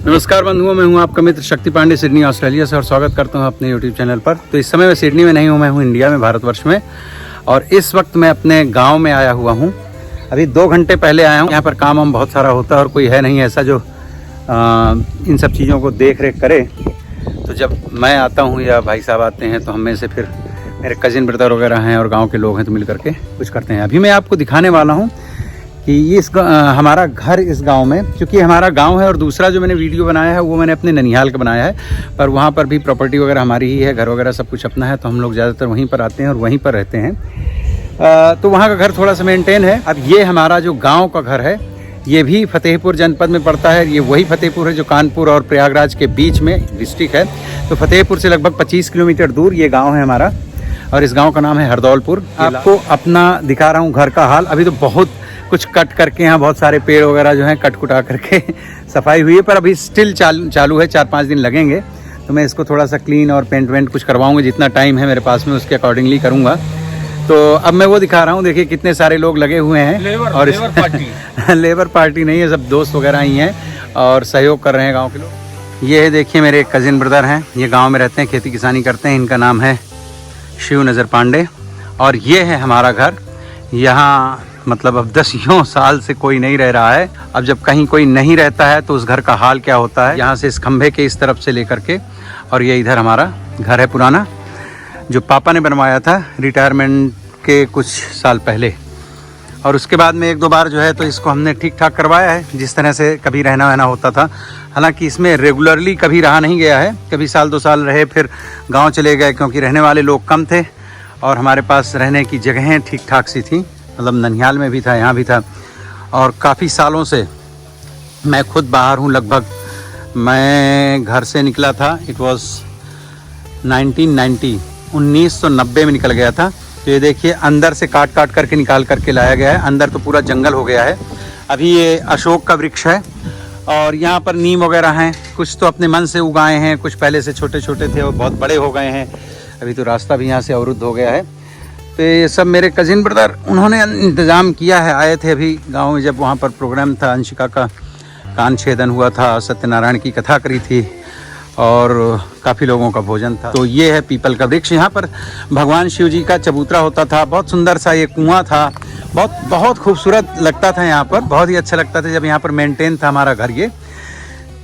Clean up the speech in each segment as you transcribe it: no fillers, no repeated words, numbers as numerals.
नमस्कार बंधुओं, मैं हूं आपका मित्र शक्ति पांडे सिडनी ऑस्ट्रेलिया से और स्वागत करता हूं अपने यूट्यूब चैनल पर। तो इस समय मैं सिडनी में नहीं हूं, मैं हूं इंडिया में, भारतवर्ष में। और इस वक्त मैं अपने गांव में आया हुआ हूं। अभी 2 घंटे पहले आया हूं। यहाँ पर काम हम बहुत सारा होता है और कोई है नहीं ऐसा जो इन सब चीज़ों को देख रेख करे। तो जब मैं आता हूँ या भाई साहब आते हैं तो हम में से फिर मेरे कज़िन ब्रदर वगैरह हैं और गाँव के लोग हैं तो मिल करके कुछ करते हैं। अभी मैं आपको दिखाने वाला हूँ कि हमारा घर इस गांव में, क्योंकि हमारा गांव है और दूसरा जो मैंने वीडियो बनाया है वो मैंने अपने ननिहाल का बनाया है, पर वहाँ पर भी प्रॉपर्टी वगैरह हमारी ही है, घर वगैरह सब कुछ अपना है, तो हम लोग ज़्यादातर वहीं पर आते हैं और वहीं पर रहते हैं। तो वहाँ का घर थोड़ा सा मेंटेन है। अब ये हमारा जो गाँव का घर है ये भी फतेहपुर जनपद में पड़ता है। ये वही फतेहपुर है जो कानपुर और प्रयागराज के बीच में डिस्ट्रिक्ट है। तो फतेहपुर से लगभग 25 किलोमीटर दूर ये गाँव है हमारा और इस गाँव का नाम है हरदौलपुर। आपको अपना दिखा रहा हूँ घर का हाल। अभी तो बहुत कुछ कट करके यहाँ बहुत सारे पेड़ वगैरह जो हैं कट कुटा करके सफाई हुई है, पर अभी स्टिल चालू है। 4-5 दिन लगेंगे। तो मैं इसको थोड़ा सा क्लीन और पेंट वेंट कुछ करवाऊंगा, जितना टाइम है मेरे पास में उसके अकॉर्डिंगली करूँगा। तो अब मैं वो दिखा रहा हूँ, देखिए कितने सारे लोग लगे हुए हैं। लेबर पार्टी लेबर पार्टी नहीं है, सब दोस्त वगैरह ही हैं और सहयोग कर रहे हैं गाँव के लोग। ये है देखिए मेरे कज़िन ब्रदर हैं, ये गाँव में रहते हैं, खेती किसानी करते हैं। इनका नाम है शिव नज़र पांडे और ये है हमारा घर। यहाँ मतलब अब 10 साल से कोई नहीं रह रहा है। अब जब कहीं कोई नहीं रहता है तो उस घर का हाल क्या होता है। यहाँ से इस खंभे के इस तरफ से लेकर के और ये इधर हमारा घर है पुराना, जो पापा ने बनवाया था रिटायरमेंट के कुछ साल पहले। और उसके बाद में 1-2 बार जो है तो इसको हमने ठीक ठाक करवाया है, जिस तरह से कभी रहना वहना होता था। हालांकि इसमें रेगुलरली कभी रहा नहीं गया है, कभी साल 2 साल रहे फिर गाँव चले गए, क्योंकि रहने वाले लोग कम थे और हमारे पास रहने की जगहें ठीक ठाक सी थी। मतलब ननिहाल में भी था, यहाँ भी था। और काफ़ी सालों से मैं खुद बाहर हूँ। लगभग मैं घर से निकला था, इट वॉज 1990 में निकल गया था। तो ये देखिए अंदर से काट करके निकाल करके लाया गया है। अंदर तो पूरा जंगल हो गया है। अभी ये अशोक का वृक्ष है और यहाँ पर नीम वगैरह हैं। कुछ तो अपने मन से उगाए हैं, कुछ पहले से छोटे छोटे थे और बहुत बड़े हो गए हैं। अभी तो रास्ता भी यहाँ से अवरुद्ध हो गया है। तो ये सब मेरे कज़िन ब्रदर उन्होंने इंतज़ाम किया है। आए थे अभी गांव में, जब वहाँ पर प्रोग्राम था, अंशिका का कान छेदन हुआ था, सत्यनारायण की कथा करी थी और काफ़ी लोगों का भोजन था। तो ये है पीपल का वृक्ष। यहाँ पर भगवान शिव जी का चबूतरा होता था। बहुत सुंदर सा ये कुआं था, बहुत खूबसूरत लगता था यहाँ पर। बहुत ही अच्छा लगता था जब यहाँ पर मेंटेन था हमारा घर ये।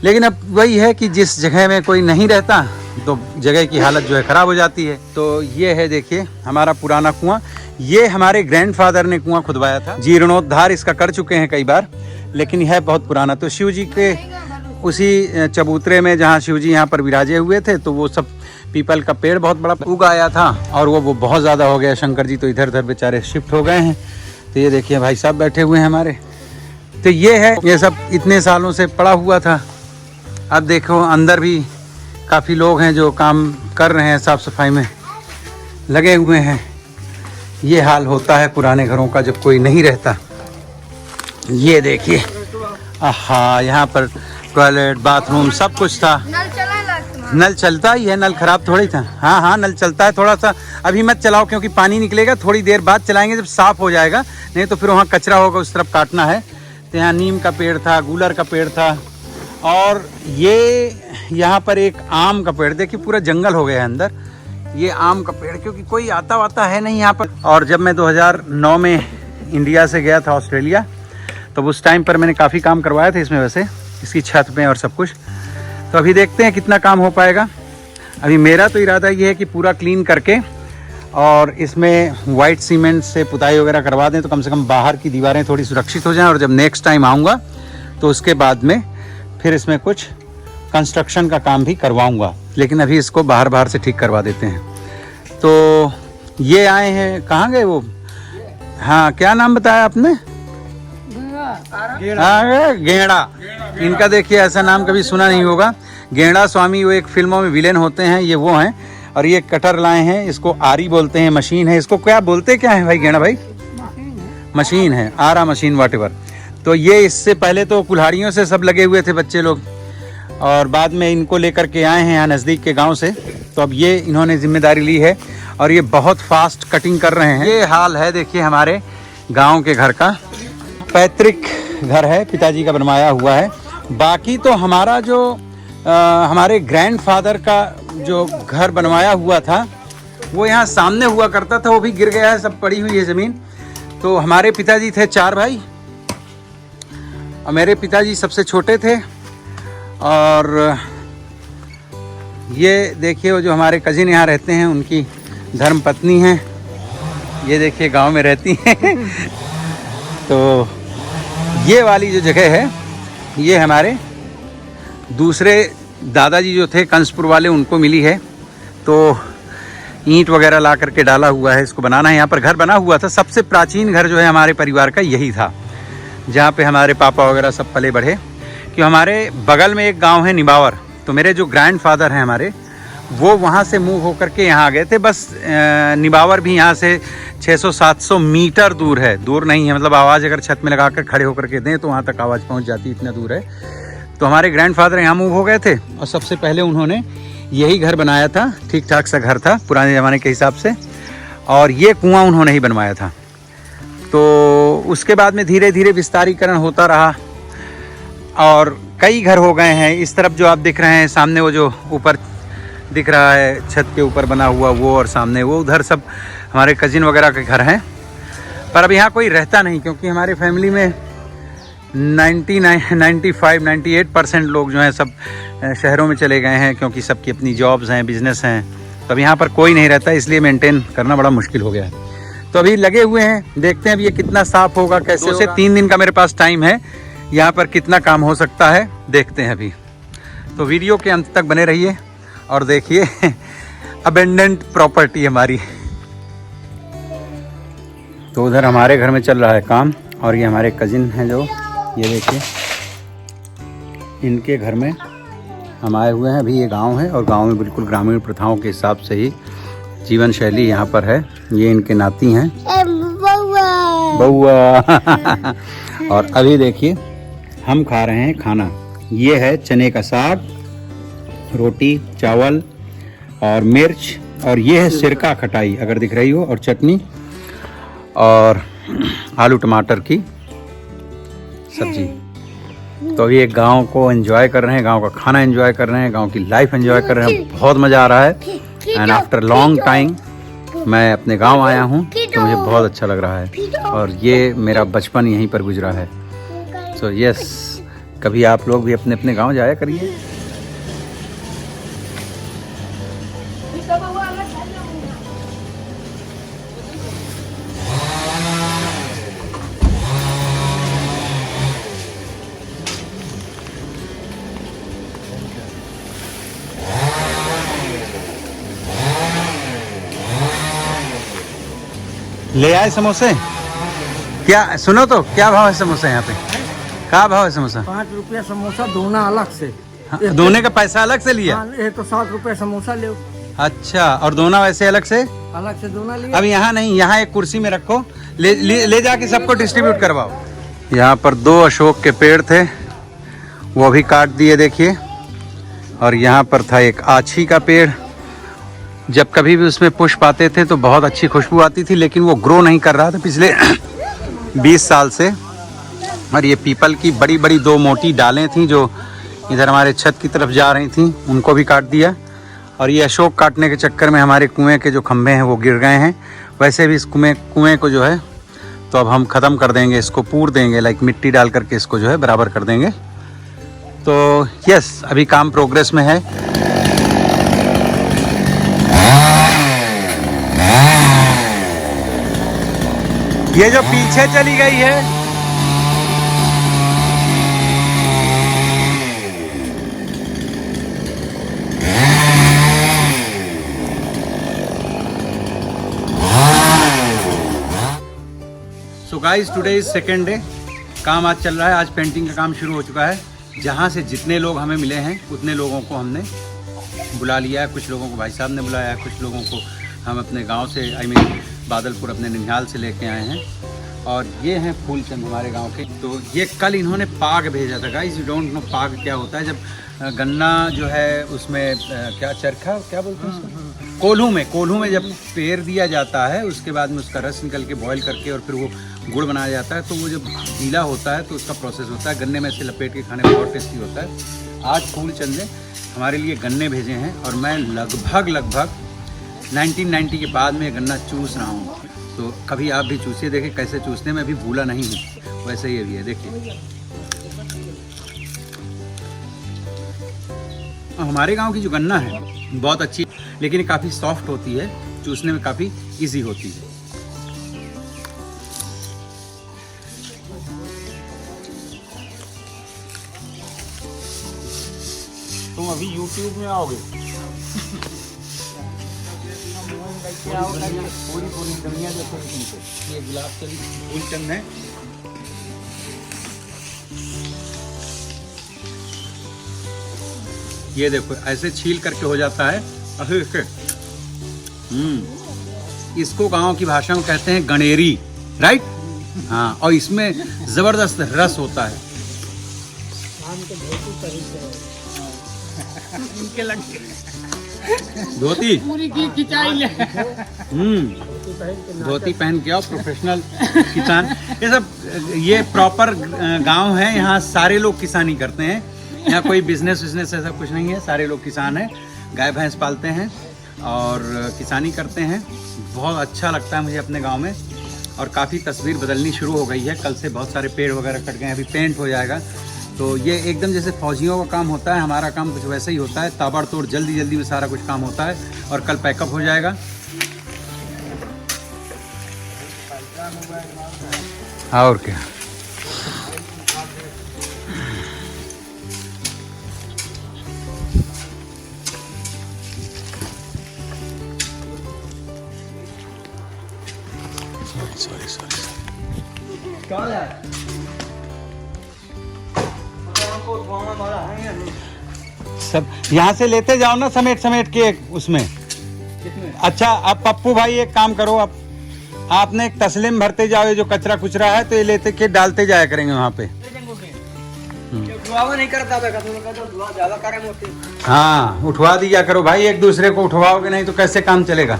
लेकिन अब वही है कि जिस जगह में कोई नहीं रहता तो जगह की हालत जो है ख़राब हो जाती है। तो ये है देखिए हमारा पुराना कुआं। ये हमारे ग्रैंडफादर ने कुआं खुदवाया था। जीर्णोद्धार इसका कर चुके हैं कई बार, लेकिन यह है बहुत पुराना। तो शिव जी के उसी चबूतरे में जहाँ शिव जी यहाँ पर विराजे हुए थे, तो वो सब पीपल का पेड़ बहुत बड़ा उगाया था और वो बहुत ज़्यादा हो गया। शंकर जी तो इधर उधर बेचारे शिफ्ट हो गए हैं। तो ये देखिए भाई साहब बैठे हुए हैं हमारे। तो ये है, ये सब इतने सालों से पड़ा हुआ था। अब देखो अंदर भी काफ़ी लोग हैं जो काम कर रहे हैं, साफ़ सफाई में लगे हुए हैं। ये हाल होता है पुराने घरों का जब कोई नहीं रहता। ये देखिए, आहा, यहाँ पर टॉयलेट बाथरूम सब कुछ था। नल चलता ही है, नल खराब थोड़ी था। हाँ, नल चलता है। थोड़ा सा अभी मत चलाओ क्योंकि पानी निकलेगा, थोड़ी देर बाद चलाएंगे जब साफ़ हो जाएगा, नहीं तो फिर वहाँ कचरा होगा, उस तरफ काटना है। तो यहाँ नीम का पेड़ था, गूलर का पेड़ था और ये यहाँ पर एक आम का पेड़। देखिए पूरा जंगल हो गया है अंदर। ये आम का पेड़, क्योंकि कोई आता वाता है नहीं यहाँ पर। और जब मैं 2009 में इंडिया से गया था ऑस्ट्रेलिया, तो उस टाइम पर मैंने काफ़ी काम करवाया था इसमें, वैसे इसकी छत में और सब कुछ। तो अभी देखते हैं कितना काम हो पाएगा। अभी मेरा तो इरादा ये है कि पूरा क्लीन करके और इसमें वाइट सीमेंट से पुताई वगैरह करवा दें, तो कम से कम बाहर की दीवारें थोड़ी सुरक्षित हो जाएँ। और जब नेक्स्ट टाइम आऊँगा तो उसके बाद में फिर इसमें कुछ कंस्ट्रक्शन का काम भी करवाऊंगा। लेकिन अभी इसको बाहर से ठीक करवा देते हैं। तो ये आए हैं, कहाँ गए वो? हाँ, क्या नाम बताया आपने? गेड़ा। इनका देखिए ऐसा नाम कभी सुना नहीं होगा। गेड़ा स्वामी, वो एक फिल्मों में विलेन होते हैं, ये वो हैं। और ये कटर लाए हैं, इसको आरी बोलते हैं, मशीन है। इसको क्या बोलते क्या है भाई गेड़ा भाई? मशीन है, आरा मशीन, व्हाटएवर। तो ये इससे पहले तो कुल्हाड़ियों से सब लगे हुए थे बच्चे लोग, और बाद में इनको लेकर के आए हैं यहाँ नज़दीक के गांव से। तो अब ये इन्होंने जिम्मेदारी ली है और ये बहुत फास्ट कटिंग कर रहे हैं। ये हाल है देखिए हमारे गांव के घर का। पैतृक घर है, पिताजी का बनवाया हुआ है। बाकी तो हमारा जो हमारे ग्रैंडफादर का जो घर बनवाया हुआ था वो यहाँ सामने हुआ करता था, वो भी गिर गया है, सब पड़ी हुई है ज़मीन। तो हमारे पिताजी थे 4 भाई और मेरे पिताजी सबसे छोटे थे। और ये देखिए वो जो हमारे कजिन यहाँ रहते हैं उनकी धर्म पत्नी हैं, ये देखिए गांव में रहती हैं। तो ये वाली जो जगह है ये हमारे दूसरे दादाजी जो थे कंसपुर वाले, उनको मिली है। तो ईंट वगैरह ला करके डाला हुआ है, इसको बनाना है। यहाँ पर घर बना हुआ था, सबसे प्राचीन घर जो है हमारे परिवार का यही था, जहाँ पे हमारे पापा वगैरह सब पले बढ़े। कि हमारे बगल में एक गांव है निबावर, तो मेरे जो ग्रैंडफादर हैं हमारे वो वहाँ से मूव होकर के यहाँ आ गए थे। बस निबावर भी यहाँ से 600-700 मीटर दूर है, दूर नहीं है, मतलब आवाज़ अगर छत में लगा कर खड़े होकर के दें तो वहाँ तक आवाज़ पहुँच जाती, इतना दूर है। तो हमारे ग्रैंडफादर यहाँ मूव हो गए थे और सबसे पहले उन्होंने यही घर बनाया था, ठीक ठाक सा घर था पुराने ज़माने के हिसाब से, और ये कुआं उन्होंने ही बनवाया था। तो उसके बाद में धीरे धीरे विस्तारीकरण होता रहा और कई घर हो गए हैं। इस तरफ जो आप दिख रहे हैं सामने, वो जो ऊपर दिख रहा है छत के ऊपर बना हुआ वो, और सामने वो, उधर सब हमारे कजिन वगैरह के घर हैं। पर अब यहाँ कोई रहता नहीं, क्योंकि हमारे फैमिली में 95-98% लोग जो हैं सब शहरों में चले गए हैं, क्योंकि सबकी अपनी जॉब्स हैं, बिजनेस हैं। तो अब यहाँ पर कोई नहीं रहता, इसलिए मेंटेन करना बड़ा मुश्किल हो गया है। तो अभी लगे हुए हैं, देखते हैं अब ये कितना साफ होगा, कैसे होगा। 2 से 3 दिन का मेरे पास टाइम है, यहाँ पर कितना काम हो सकता है देखते हैं अभी। तो वीडियो के अंत तक बने रहिए और देखिए अबेंडेंट प्रॉपर्टी हमारी। तो उधर हमारे घर में चल रहा है काम, और ये हमारे कजिन हैं जो, ये देखिए इनके घर में हम आए हुए हैं। अभी ये गांव है और गांव में बिल्कुल ग्रामीण प्रथाओं के हिसाब से ही जीवन शैली यहाँ पर है। ये इनके नाती हैं, बउआ। और अभी देखिए हम खा रहे हैं खाना, ये है चने का साग, रोटी, चावल और मिर्च, और ये है सिरका खटाई अगर दिख रही हो, और चटनी और आलू टमाटर की सब्जी। तो अभी एक गांव को एंजॉय कर रहे हैं, गांव का खाना एंजॉय कर रहे हैं, गांव की लाइफ एंजॉय कर रहे हैं। बहुत मज़ा आ रहा है। एंड आफ्टर लॉन्ग टाइम मैं अपने गांव आया हूं, तो मुझे बहुत अच्छा लग रहा है। और ये मेरा बचपन यहीं पर गुजरा है। सो यस, कभी आप लोग भी अपने अपने गांव जाया करिए। ले आए समोसे? क्या सुनो तो, क्या भाव है समोसा यहाँ पे? क्या भाव है समोसा? 5 रुपया समोसा, दोना अलग से। हाँ, दोने का पैसा अलग से लिया? हाँ, ये तो 7 रुपया समोसा ले। अच्छा, और दोना वैसे अलग से दोना लिया। अब यहाँ नहीं, यहाँ एक कुर्सी में रखो, ले जाके सबको डिस्ट्रीब्यूट करवाओ। यहाँ पर 2 अशोक के पेड़ थे, वो भी काट दिए देखिए। और यहाँ पर था एक आछी का पेड़, जब कभी भी उसमें पुष्प आते थे तो बहुत अच्छी खुशबू आती थी, लेकिन वो ग्रो नहीं कर रहा था पिछले 20 साल से। और ये पीपल की बड़ी बड़ी 2 मोटी डालें थीं जो इधर हमारे छत की तरफ जा रही थीं, उनको भी काट दिया। और ये अशोक काटने के चक्कर में हमारे कुएं के जो खंभे हैं वो गिर गए हैं। वैसे भी इस कुएं को जो है तो अब हम ख़त्म कर देंगे, इसको पूर देंगे, लाइक मिट्टी डाल करके इसको जो है बराबर कर देंगे। तो यस, अभी काम प्रोग्रेस में है। ये जो पीछे चली गई है, so guys today is second day. काम आज चल रहा है, आज पेंटिंग का काम शुरू हो चुका है। जहाँ से जितने लोग हमें मिले हैं उतने लोगों को हमने बुला लिया है। कुछ लोगों को भाई साहब ने बुलाया है, कुछ लोगों को हम अपने गांव से बादलपुर अपने ननिहाल से लेके आए हैं। और ये हैं फूलचंद हमारे गांव के। तो ये कल इन्होंने पाग भेजा था। गाइस यू डोंट नो पाग क्या होता है। जब गन्ना जो है उसमें क्या चरखा क्या बोलते हैं उसको, कोल्हू में जब पेर दिया जाता है उसके बाद में उसका रस निकल के बॉईल करके और फिर वो गुड़ बनाया जाता है, तो वो जब गीला होता है तो उसका प्रोसेस होता है। गन्ने में से लपेट के खाने में बहुत टेस्टी होता है। आज फूलचंद ने हमारे लिए गन्ने भेजे हैं और मैं लगभग 1990 के बाद में गन्ना चूस रहा हूँ। तो कभी आप भी चूसिए, देखें कैसे चूसने में, अभी भूला नहीं हूँ, वैसे ही अभी है। देखिए हमारे गांव की जो गन्ना है बहुत अच्छी, लेकिन काफ़ी सॉफ्ट होती है, चूसने में काफ़ी इजी होती है। तुम अभी YouTube में आओगे, पूरी दुनिया देखो तुमको। ये गुलाब चंद फूलचंद है। ये देखो ऐसे छील करके हो जाता है। इसको गांव की भाषा में कहते हैं गणेरी, राइट? हाँ, और इसमें जबरदस्त रस होता है। धोती पूरी की खिंचाई ले। धोती पहन के आओ, प्रोफेशनल किसान। ये सब ये प्रॉपर गांव है, यहाँ सारे लोग किसानी करते हैं। यहाँ कोई बिजनेस ऐसा कुछ नहीं है, सारे लोग किसान हैं, गाय भैंस पालते हैं और किसानी करते हैं। बहुत अच्छा लगता है मुझे अपने गांव में। और काफ़ी तस्वीर बदलनी शुरू हो गई है, कल से बहुत सारे पेड़ वगैरह कट गए हैं, अभी पेंट हो जाएगा। तो ये एकदम जैसे फौजियों का काम होता है, हमारा काम कुछ वैसा ही होता है, ताबड़तोड़ जल्दी में सारा कुछ काम होता है और कल पैकअप हो जाएगा। और क्या, सॉरी सब यहाँ से लेते जाओ ना, समेट के उसमें। अच्छा अब पप्पू भाई एक काम करो, आपने एक तसले में भरते जाओ, ये जो कचरा कुचरा है तो ये लेते के डालते जाया करेंगे वहाँ पे। नहीं करता ज्यादा करे मोटी। हाँ उठवा दिया करो भाई, एक दूसरे को उठवाओगे नहीं तो कैसे काम चलेगा।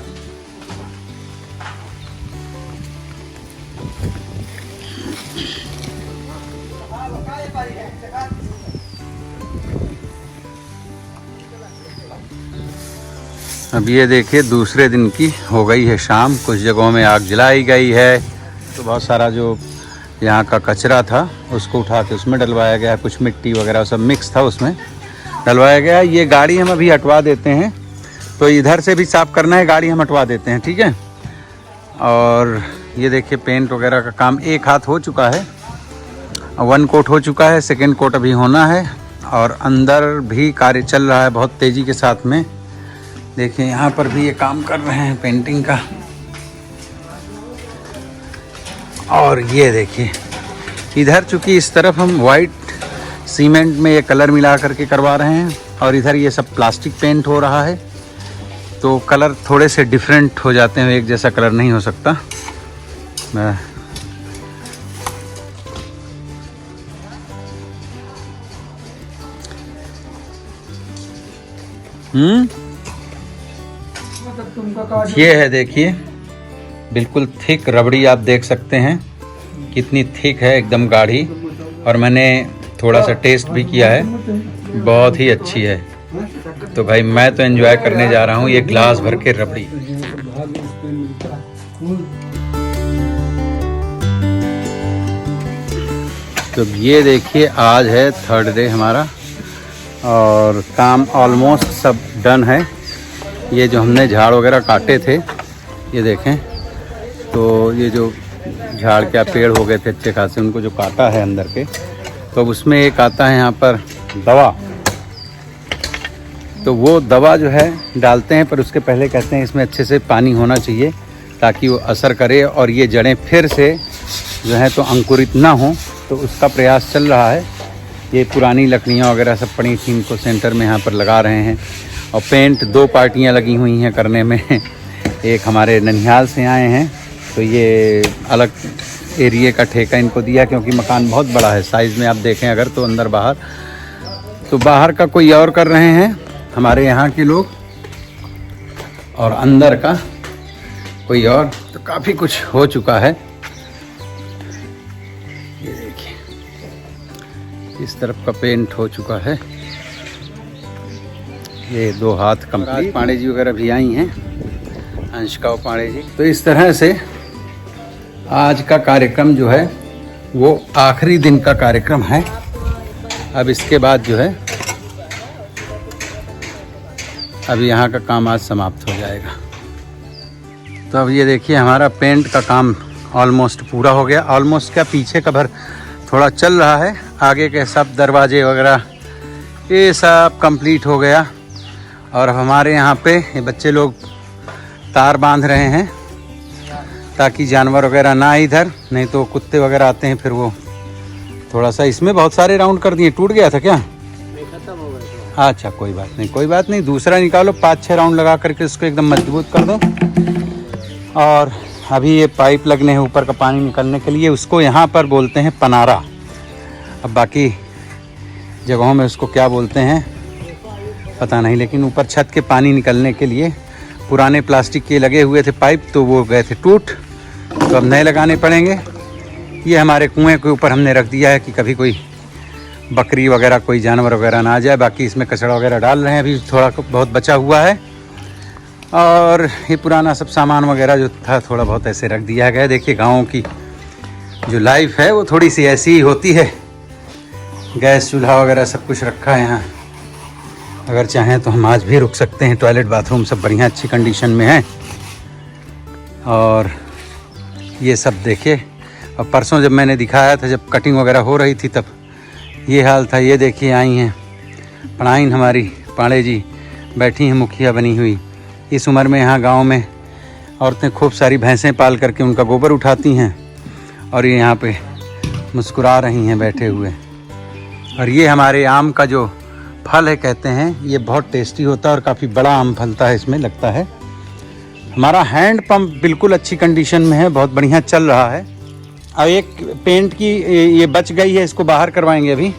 अब ये देखिए दूसरे दिन की हो गई है शाम, कुछ जगहों में आग जलाई गई है। तो बहुत सारा जो यहाँ का कचरा था उसको उठा के उसमें डलवाया गया, कुछ मिट्टी वगैरह सब मिक्स था उसमें डलवाया गया। ये गाड़ी हम अभी हटवा देते हैं, तो इधर से भी साफ़ करना है, गाड़ी हम हटवा देते हैं, ठीक है। और ये देखिए पेंट वगैरह का काम एक हाथ हो चुका है, 1 कोट हो चुका है, 2nd कोट अभी होना है। और अंदर भी कार्य चल रहा है बहुत तेज़ी के साथ में। देखिए यहाँ पर भी ये काम कर रहे हैं पेंटिंग का। और ये देखिए इधर चूँकि इस तरफ हम वाइट सीमेंट में ये कलर मिला करके करवा रहे हैं और इधर ये सब प्लास्टिक पेंट हो रहा है, तो कलर थोड़े से डिफरेंट हो जाते हैं, एक जैसा कलर नहीं हो सकता। ये है देखिए बिल्कुल थिक रबड़ी, आप देख सकते हैं कितनी थिक है, एकदम गाढ़ी। और मैंने थोड़ा सा टेस्ट भी किया है, बहुत ही अच्छी है। तो भाई मैं तो एंजॉय करने जा रहा हूँ ये ग्लास भर के रबड़ी। तो ये देखिए आज है 3rd डे हमारा और काम ऑलमोस्ट सब डन है। ये जो हमने झाड़ वगैरह काटे थे, ये देखें, तो ये जो झाड़ के पेड़ हो गए थे अच्छे खासे, उनको जो काटा है अंदर के, तो उसमें एक आता है यहाँ पर दवा। तो वो दवा जो है डालते हैं, पर उसके पहले कहते हैं इसमें अच्छे से पानी होना चाहिए ताकि वो असर करे और ये जड़ें फिर से जो है तो अंकुरित ना हो। तो उसका प्रयास चल रहा है। ये पुरानी लकड़ियाँ वगैरह सब पड़ी थी, इनको सेंटर में यहाँ पर लगा रहे हैं। और पेंट 2 पार्टियाँ लगी हुई हैं करने में। एक हमारे ननिहाल से आए हैं, तो ये अलग एरिया का ठेका इनको दिया, क्योंकि मकान बहुत बड़ा है साइज़ में, आप देखें अगर तो अंदर बाहर तो बाहर का कोई और कर रहे हैं हमारे यहाँ के लोग, और अंदर का कोई और। तो काफ़ी कुछ हो चुका है। ये देखिए इस तरफ का पेंट हो चुका है। ये 2 हाथ कंप्लीट। पांडे जी वगैरह भी आई हैं, अंशिका और पांडे जी। तो इस तरह से आज का कार्यक्रम जो है वो आखिरी दिन का कार्यक्रम है। अब इसके बाद जो है अब यहाँ का काम आज समाप्त हो जाएगा। तो अब ये देखिए हमारा पेंट का काम ऑलमोस्ट पूरा हो गया। ऑलमोस्ट क्या, पीछे का भर थोड़ा चल रहा है, आगे के सब दरवाजे वगैरह ये सब कंप्लीट हो गया। और अब हमारे यहाँ पे ये बच्चे लोग तार बांध रहे हैं ताकि जानवर वगैरह ना आए इधर, नहीं तो कुत्ते वगैरह आते हैं फिर वो थोड़ा सा। इसमें बहुत सारे राउंड कर दिए, टूट गया था क्या? खत्म हो गया। अच्छा कोई बात नहीं, कोई बात नहीं, दूसरा निकालो, 5-6 राउंड लगा करके उसको एकदम मजबूत कर दो। और अभी ये पाइप लगने हैं ऊपर का पानी निकलने के लिए, उसको यहाँ पर बोलते हैं पनारा। अब बाकी जगहों में उसको क्या बोलते हैं पता नहीं, लेकिन ऊपर छत के पानी निकलने के लिए पुराने प्लास्टिक के लगे हुए थे पाइप, तो वो गए थे टूट, तो अब नए लगाने पड़ेंगे। ये हमारे कुएं के ऊपर हमने रख दिया है कि कभी कोई बकरी वगैरह कोई जानवर वगैरह ना आ जाए। बाकी इसमें कचरा वगैरह डाल रहे हैं, अभी थोड़ा बहुत बचा हुआ है। और ये पुराना सब सामान वगैरह जो था थोड़ा बहुत ऐसे रख दिया गया। देखिए गाँव की जो लाइफ है वो थोड़ी सी ऐसी ही होती है। गैस चूल्हा वगैरह सब कुछ रखा है यहाँ, अगर चाहें तो हम आज भी रुक सकते हैं। टॉयलेट बाथरूम सब बढ़िया अच्छी कंडीशन में है। और ये सब देखिए, और परसों जब मैंने दिखाया था जब कटिंग वगैरह हो रही थी तब ये हाल था। ये देखिए आई हैं पढ़ाइन हमारी पांडे जी, बैठी हैं मुखिया बनी हुई। इस उम्र में यहाँ गांव में औरतें खूब सारी भैंसें पाल करके उनका गोबर उठाती हैं, और ये यहाँ पे मुस्कुरा रही हैं बैठे हुए। और ये हमारे आम का जो फल है कहते हैं ये बहुत टेस्टी होता है और काफ़ी बड़ा आम फलता है इसमें लगता है। हमारा हैंड पंप बिल्कुल अच्छी कंडीशन में है, बहुत बढ़िया चल रहा है। अब एक पेंट की ये बच गई है, इसको बाहर करवाएंगे अभी।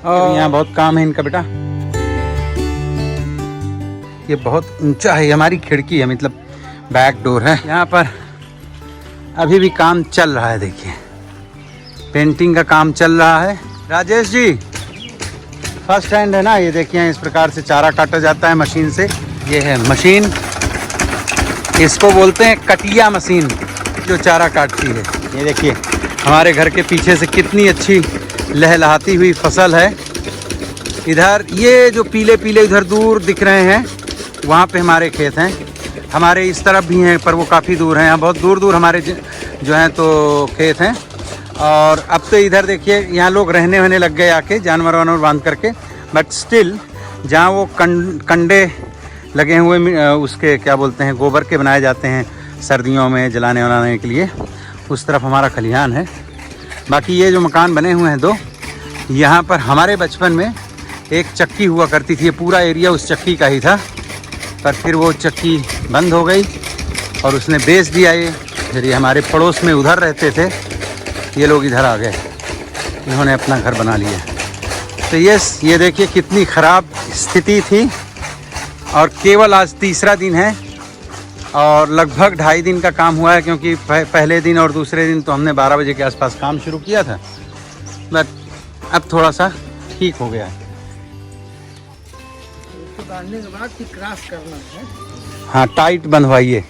और यहाँ बहुत काम है इनका बेटा। ये बहुत ऊंचा है, हमारी खिड़की है, मतलब बैक डोर है। यहाँ पर अभी भी काम चल रहा है, देखिए पेंटिंग का काम चल रहा है। राजेश जी फर्स्ट हैंड है ना, ये देखिए इस प्रकार से चारा काटा जाता है मशीन से। ये है मशीन, इसको बोलते हैं कटिया मशीन जो चारा काटती है। ये देखिए हमारे घर के पीछे से कितनी अच्छी लहलहाती हुई फसल है। इधर ये जो पीले पीले इधर दूर दिख रहे हैं वहाँ पे हमारे खेत हैं। हमारे इस तरफ भी हैं पर वो काफ़ी दूर हैं, यहाँ बहुत दूर दूर हमारे जो हैं तो खेत हैं। और अब तो इधर देखिए यहाँ लोग रहने वहने लग गए आके, जानवर वानवर बांध करके। बट स्टिल जहाँ वो कंडे लगे हुए उसके क्या बोलते हैं गोबर के बनाए जाते हैं सर्दियों में जलाने वलाने के लिए, उस तरफ हमारा खलिहान है। बाकी ये जो मकान बने हुए हैं 2, यहाँ पर हमारे बचपन में एक चक्की हुआ करती थी, ये पूरा एरिया उस चक्की का ही था। पर फिर वो चक्की बंद हो गई और उसने बेच दिया ये। फिर ये हमारे पड़ोस में उधर रहते थे, ये लोग इधर आ गए, इन्होंने अपना घर बना लिया। तो ये देखिए कितनी ख़राब स्थिति थी। और केवल आज तीसरा दिन है और लगभग 2.5 दिन का काम हुआ है, क्योंकि पहले दिन और दूसरे दिन तो हमने 12 बजे के आसपास काम शुरू किया था। बट अब थोड़ा सा ठीक हो गया है। बांधने के बाद क्रॉस करना है। हाँ टाइट बंधवाइए।